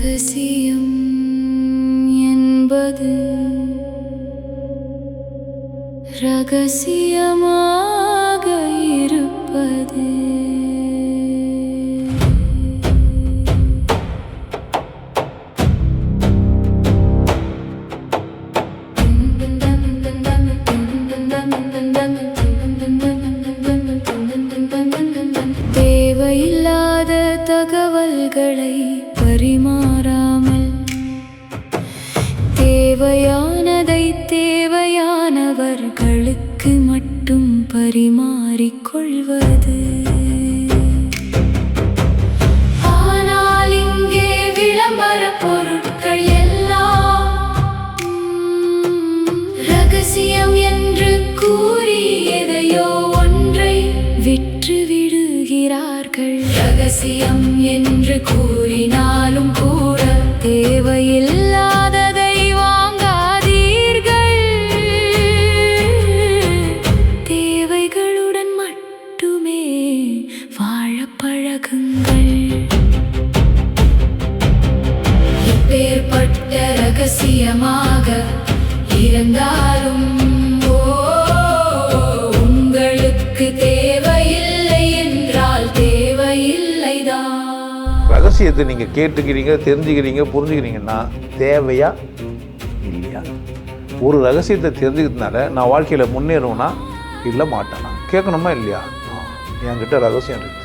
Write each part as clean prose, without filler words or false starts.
ரகசியம் என்பது ரகசியமாக இருப்பது. தேவையில்லாத தகவல்களை பரிமாறாமல் தேவையானதை தேவையானவர்களுக்கு மட்டும் பரிமாறிக்கொள்வது. ஆனால் இங்கே விளம்பர பொருட்கள் எல்லாம் ரகசியம் என்று கூறி எதையோ ஒன்றை விற்று விடுகிறார்கள். ரகசியம் என்று கூறினாலும் கூட தேவையில்லாததை வாங்காதீர்கள். தேவைகளுடன் மட்டுமே வாழ பழகுங்கள். இப்பேற்பட்ட ரகசியமாக இருந்தாலும் உங்களுக்கு தேவையில்லை என்றால் தேவையில்லைதான். ரகசியத்தை நீங்கள் கேட்டுக்கிறீங்க, தெரிஞ்சுக்கிறீங்க, புரிஞ்சுக்கிறீங்கன்னா தேவையா இல்லையா? ஒரு ரகசியத்தை தெரிஞ்சுக்கிறதுனால நான் வாழ்க்கையில் முன்னேறுவேனா இல்லை மாட்டேனா? கேட்கணுமா இல்லையா? என்கிட்ட ரகசியம் இருக்குது,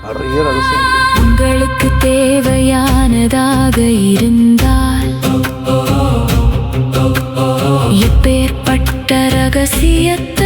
நிறைய ரகசியம் இருக்குது. உங்களுக்கு தேவையானதாக இருந்தால் எப்பேற்பட்ட ரகசியத்தை